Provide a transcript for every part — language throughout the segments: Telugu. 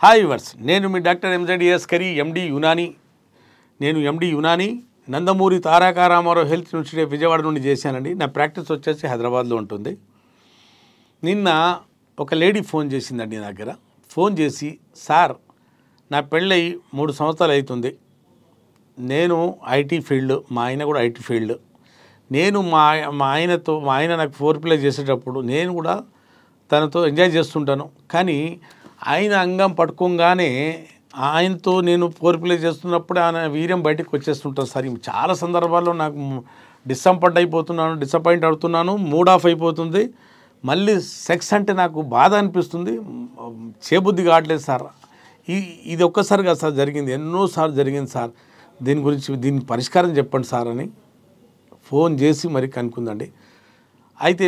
హాయ్ వర్స్, నేను మీ డాక్టర్ ఎంజెడిఎస్ కరీ ఎండి యునాని. నేను ఎండి యునాని నందమూరి తారక రామారావు హెల్త్ ఇన్స్టిట్యూట్ విజయవాడ నుండి చేశానండి. నా ప్రాక్టీస్ వచ్చేసి హైదరాబాద్లో ఉంటుంది. నిన్న ఒక లేడీ ఫోన్ చేసిందండి నా దగ్గర. ఫోన్ చేసి, సార్ నా పెళ్ళై 3 సంవత్సరాలు అవుతుంది. నేను ఐటీ ఫీల్డ్, మా ఆయన కూడా ఐటీ ఫీల్డ్. నేను మా ఆయన నాకు ఫోర్ప్లే చేసేటప్పుడు నేను కూడా తనతో ఎంజాయ్ చేస్తుంటాను. కానీ ఆయన అంగం పట్టుకోగానే ఆయనతో నేను ఫోర్ప్లే చేస్తున్నప్పుడు ఆయన వీర్యం బయటకు వచ్చేస్తుంటాను సార్. చాలా సందర్భాల్లో నాకు డిసప్పాయింట్ అవుతున్నాను, మూడ్ ఆఫ్ అయిపోతుంది. మళ్ళీ సెక్స్ అంటే నాకు బాధ అనిపిస్తుంది, చేబుద్ధి కావట్లేదు సార్. ఇది ఒక్కసారి కాదు సార్ జరిగింది, ఎన్నోసార్లు జరిగింది సార్. దీని పరిష్కారం చెప్పండి సార్ అని ఫోన్ చేసి మరి కనుక్కుందండి. అయితే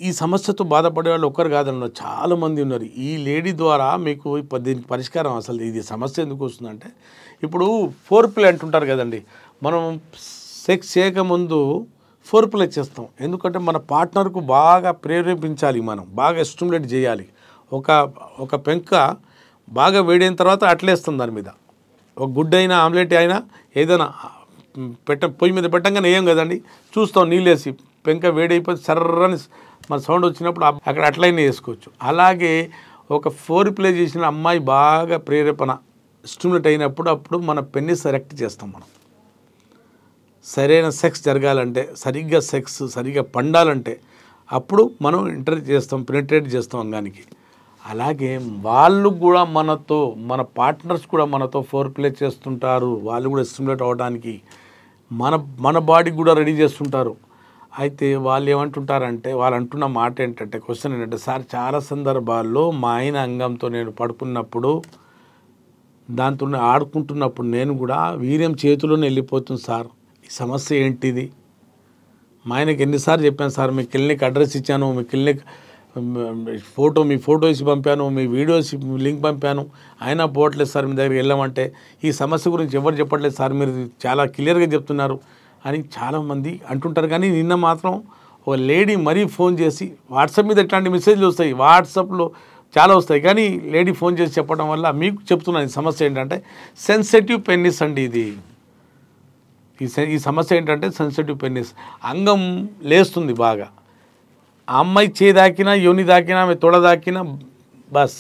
ఈ సమస్యతో బాధపడే వాళ్ళు ఒక్కరు కాదన్న చాలామంది ఉన్నారు. ఈ లేడీ ద్వారా మీకు దీనికి పరిష్కారం, అసలు ఇది సమస్య ఎందుకు వస్తుందంటే, ఇప్పుడు ఫోర్ప్లే అంటుంటారు కదండి. మనం సెక్స్ చేయకముందు ఫోర్ప్లే చేస్తాం. ఎందుకంటే మన పార్ట్నర్కు బాగా ప్రేరేపించాలి, మనం బాగా స్టిమ్యులేట్ చేయాలి. ఒక పెంక బాగా వేడైన తర్వాత అట్లేస్తాం దాని మీద. ఒక గుడ్డ అయినా ఆమ్లెట్ అయినా ఏదైనా పొయ్యి మీద పెట్టంగానే వేయం కదండి, చూస్తాం నీళ్ళేసి. పెంక వేడైపోతే సర్రని మన సౌండ్ వచ్చినప్పుడు అక్కడ అట్లయినా వేసుకోవచ్చు. అలాగే ఒక ఫోర్ప్లే చేసిన అమ్మాయి బాగా ప్రేరేపణ స్టిమ్యులేట్ అయినప్పుడు మన పెన్నిస్ ఎరెక్ట్ చేస్తాం. మనం సరైన సెక్స్ జరగాలంటే, సరిగ్గా పండాలంటే అప్పుడు మనం పెనిట్రేట్ చేస్తాం అంగానికి. అలాగే వాళ్ళు కూడా మన పార్ట్నర్స్ కూడా మనతో ఫోర్ప్లే చేస్తుంటారు. వాళ్ళు కూడా స్టిమ్యులేట్ అవ్వడానికి మన బాడీ కూడా రెడీ చేస్తుంటారు. అయితే వాళ్ళు ఏమంటుంటారంటే, వాళ్ళు అంటున్న మాట ఏంటంటే, క్వశ్చన్ ఏంటంటే, సార్ చాలా సందర్భాల్లో మా ఆయన అంగంతో నేను పడుకున్నప్పుడు, దాంతో ఆడుకుంటున్నప్పుడు నేను కూడా వీర్యం చేతిలోనే వెళ్ళిపోతుంది సార్. ఈ సమస్య ఏంటిది? మా ఆయనకి ఎన్నిసార్లు చెప్పాను సార్, మీ క్లినిక్ అడ్రస్ ఇచ్చాను, మీ క్లినిక్ మీ ఫోటో వేసి పంపాను, మీ వీడియోస్ లింక్ పంపాను, అయినా పోవట్లేదు సార్ మీ దగ్గరికి వెళ్ళామంటే. ఈ సమస్య గురించి ఎవరు చెప్పట్లేదు సార్, మీరు చాలా క్లియర్గా చెప్తున్నారు అని చాలామంది అంటుంటారు. కానీ నిన్న మాత్రం ఒక లేడీ మరీ ఫోన్ చేసి, వాట్సాప్ మీద ఎట్లాంటి మెసేజ్లు వస్తాయి, వాట్సాప్లో చాలా వస్తాయి, కానీ లేడీ ఫోన్ చేసి చెప్పడం వల్ల మీకు చెప్తున్నాను. ఈ సమస్య ఏంటంటే సెన్సిటివ్ పెన్నిస్ అండి. ఈ సమస్య ఏంటంటే సెన్సిటివ్ పెన్నిస్. అంగం లేస్తుంది బాగా. ఆ అమ్మాయి చేయి దాకినా, యోని దాకినా, ఆమె తొడ దాకినా బస్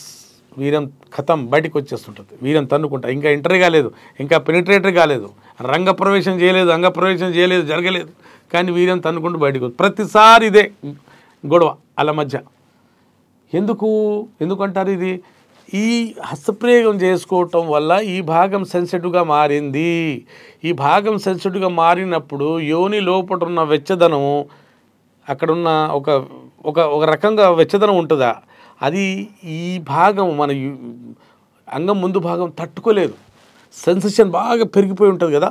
వీర్యం ఖతం బయటకు వచ్చేస్తుంటుంది. వీర్యం తన్నుకుంటా, ఇంకా ఎంటర్ కాలేదు, ఇంకా పెనిట్రేటర్ కాలేదు, అంగప్రవేశం చేయలేదు, జరగలేదు, కానీ వీర్యం తన్నుకుంటూ బయటకు. ప్రతిసారి ఇదే గొడవ వాళ్ళ మధ్య. ఎందుకంటారు ఇది? ఈ హస్తప్రయోగం చేసుకోవటం వల్ల ఈ భాగం సెన్సిటివ్గా మారింది. ఈ భాగం సెన్సిటివ్గా మారినప్పుడు యోని లోపల ఉన్న వెచ్చదనము, అక్కడున్న ఒక రకంగా వెచ్చదనం ఉంటుందా, అది ఈ భాగం మన అంగం ముందు భాగం తట్టుకోలేదు. సెన్సేషన్ బాగా పెరిగిపోయి ఉంటుంది కదా.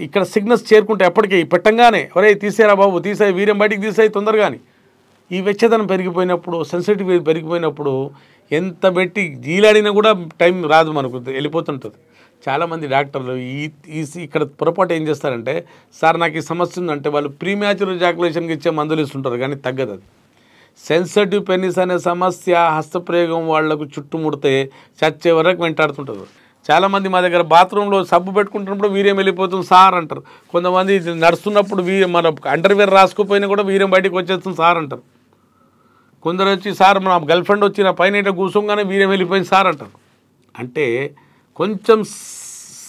ఇక్కడ సిగ్నల్స్ చేరుకుంటే ఎప్పటికీ పెట్టంగానే, ఒరే తీసేరా బాబు, తీసేయి, వీర్యం బయటికి తీసేయి తొందరగాని. ఈ వెచ్చదనం పెరిగిపోయినప్పుడు, సెన్సిటివ్ పెరిగిపోయినప్పుడు ఎంత పెట్టి గీలాడినా కూడా టైం రాదు, మనకు వెళ్ళిపోతుంటుంది. చాలామంది డాక్టర్లు ఇక్కడ పొరపాటు ఏం చేస్తారంటే, సార్ నాకు ఈ సమస్య ఉందంటే వాళ్ళు ప్రీమ్యాచ్యూర్ ఎజాకులేషన్కి ఇచ్చే మందులు ఇస్తుంటారు, కానీ తగ్గదు. అది సెన్సిటివ్ పెన్నిస్ అనే సమస్య హస్తప్రయోగం వాళ్లకు చుట్టుముడితే చచ్చే వరకు వెంటాడుతుంటుంది. చాలామంది మా దగ్గర బాత్రూంలో సబ్బు పెట్టుకుంటున్నప్పుడు వీర్యం వెళ్ళిపోతుంది సార్ అంటారు. కొంతమంది నడుస్తున్నప్పుడు మన అండర్వేర్ రాసుకోపోయినా కూడా వీర్యం బయటకు వచ్చేస్తుంది సార్ అంటారు. కొందరు వచ్చి, సార్ మన గర్ల్ ఫ్రెండ్ వచ్చి నా పైన ఇట్లా కూర్చోగానే వీర్యం వెళ్ళిపోయింది సార్ అంటారు. అంటే కొంచెం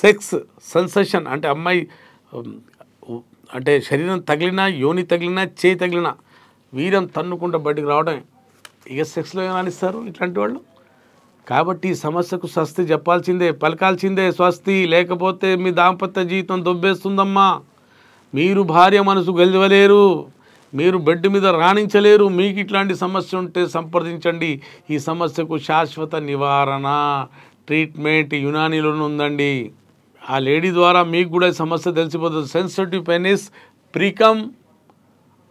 సెక్స్ సెన్సేషన్ అంటే అమ్మాయి అంటే శరీరం తగిలినా, యోని తగిలినా, చేయి తగిలినా వీర్యం తన్నుకుంటూ బయటకు రావడమే. ఇక సెక్స్లో ఏమనిస్తారు ఇట్లాంటి వాళ్ళు. కాబట్టి ఈ సమస్యకు స్వస్తి చెప్పాల్సిందే, పలకాల్సిందే స్వస్తి. లేకపోతే మీ దాంపత్య జీవితం దొబ్బేస్తుందమ్మా. మీరు భార్య మనసు గెలవలేరు, మీరు బెడ్ మీద రాణించలేరు. మీకు ఇట్లాంటి సమస్య ఉంటే సంప్రదించండి. ఈ సమస్యకు శాశ్వత నివారణ ట్రీట్మెంట్ యునానీలోనే ఉందండి. ఆ లేడీ ద్వారా మీకు కూడా సమస్య తెలిసిపోతుంది. సెన్సిటివ్ పెనిస్, ప్రీకమ్,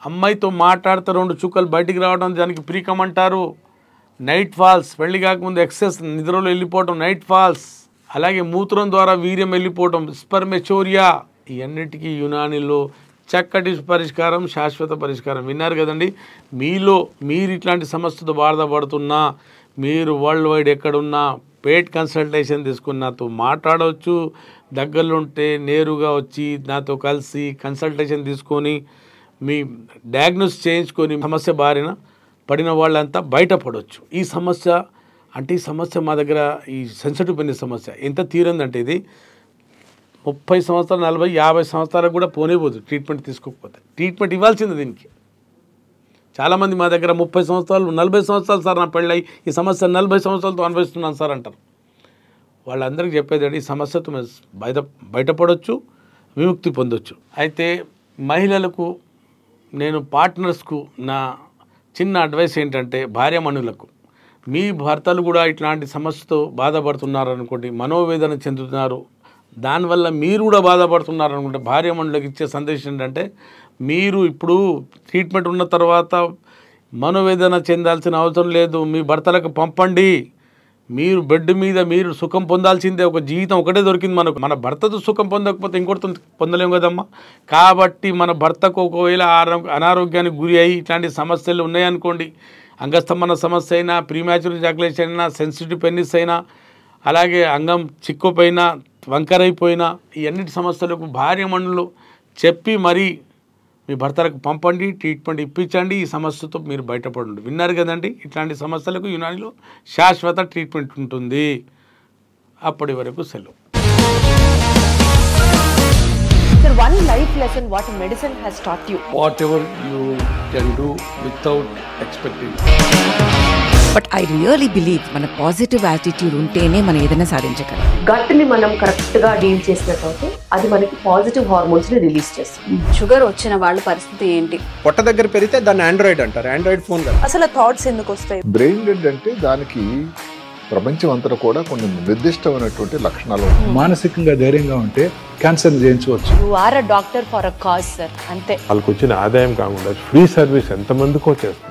అమ్మాయితో మాట్లాడితే 2 చుక్కలు బయటికి రావడం, దానికి ప్రీకమ్ అంటారు. నైట్ ఫాల్స్, పెళ్లి కాకముందు ఎక్సెస్ నిద్రలో వెళ్ళిపోవటం నైట్ ఫాల్స్. అలాగే మూత్రం ద్వారా వీర్యం వెళ్ళిపోవటం స్పర్మెచోరియా. ఈ అన్నిటికీ యునానీలో చక్కటి పరిష్కారం, శాశ్వత పరిష్కారం. విన్నారు కదండి. మీరు ఇట్లాంటి సమస్యతో బాధపడుతున్నా, మీరు వరల్డ్ వైడ్ ఎక్కడున్నా పెయిడ్ కన్సల్టేషన్ తీసుకుని నాతో మాట్లాడవచ్చు. దగ్గరలో ఉంటే నేరుగా వచ్చి నాతో కలిసి కన్సల్టేషన్ తీసుకొని మీ డయాగ్నోస్ చేయించుకొని సమస్య బారిన పడిన వాళ్ళంతా బయటపడవచ్చు. ఈ సమస్య మా దగ్గర ఈ సెన్సిటివ్ పెయిన్ సమస్య ఎంత తీరందంటే ఇది 30 సంవత్సరాలు 40 50 సంవత్సరాలకు కూడా పోనేపోదు ట్రీట్మెంట్ తీసుకోకపోతే. ట్రీట్మెంట్ ఇవ్వాల్సింది దీనికి. చాలామంది మా దగ్గర 30 సంవత్సరాలు 40 సంవత్సరాలు సార్ నా పెళ్ళై ఈ సమస్య 40 సంవత్సరాలతో అనుభవిస్తున్నాను సార్ అంటారు. వాళ్ళందరికీ చెప్పేది ఈ సమస్యతో బయటపడవచ్చు, విముక్తి పొందొచ్చు. అయితే మహిళలకు నేను పార్ట్నర్స్కు నా చిన్న అడ్వైస్ ఏంటంటే, భార్యామణులకు మీ భర్తలు కూడా ఇట్లాంటి సమస్యతో బాధపడుతున్నారు అనుకోండి, మనోవేదన చెందుతున్నారు, దానివల్ల మీరు కూడా బాధపడుతున్నారు అనుకుంటే భార్యామణులకు ఇచ్చే సందేశం ఏంటంటే, మీరు ఇప్పుడు ట్రీట్మెంట్ ఉన్న తర్వాత మనోవేదన చెందాల్సిన అవసరం లేదు, మీ భర్తలకు పంపండి. మీరు బెడ్ మీద మీరు సుఖం పొందాల్సిందే. ఒక జీవితం ఒకటే దొరికింది మనకు. మన భర్తతో సుఖం పొందకపోతే ఇంకోటితో పొందలేము కదమ్మా. కాబట్టి మన భర్తకు ఒకవేళ అనారోగ్యానికి గురి అయ్యి ఇట్లాంటి సమస్యలు ఉన్నాయనుకోండి, అంగస్తంభన సమస్య అయినా, ప్రీమ్యాచుర్ ఎజాకులేషన్ అయినా, సెన్సిటివ్ పెనిస్ అయినా, అలాగే అంగం చిక్కుపోయినా, వంకరైపోయినా, ఈ అన్నిటి సమస్యలకు భార్యామణులు చెప్పి మరీ మీ భర్తలకు పంపండి, ట్రీట్మెంట్ ఇప్పించండి. ఈ సమస్యతో మీరు బయటపడండి. విన్నారు కదండి. ఇట్లాంటి సమస్యలకు యునానిలో శాశ్వత ట్రీట్మెంట్ ఉంటుంది. అప్పటి వరకు సెలవు. Sir, one life lesson what medicine has taught you. Whatever you can do without expecting. But I really believe మన పాజిటివ్ యాటిట్యూడ్ ఉంటేనే మనం ఏదైనా సాధించగలం. గట్ ని మనం కరెక్ట్ గా డీల్ చేసినట్లయితే అది మనకి పాజిటివ్ హార్మోన్స్ ని రిలీజ్ చేస్తుంది. షుగర్ వచ్చిన వాళ్ళ పరిస్థితి ఏంటి? పొట్ట దగ్గర పెరిగితే దాన్ని ఆండ్రాయిడ్ అంటారు. ఆండ్రాయిడ్ ఫోన్ కదా. అసలు థాట్స్ ఎందుకు వస్తాయి? బ్రెయిన్ డెడ్ అంటే దానికి ప్రపంచం అంతా కూడా కొన్ని నిర్దిష్టమైనటువంటి లక్షణాలు. మానసికంగా ధైర్యంగా ఉంటే క్యాన్సర్ జయించవచ్చు. You are a doctor for a cause sir, అంతే. వాళ్ళకి వచ్చిన ఆదాయం కాకుండా ఫ్రీ సర్వీస్ ఎంతమందికో చేస్తారు.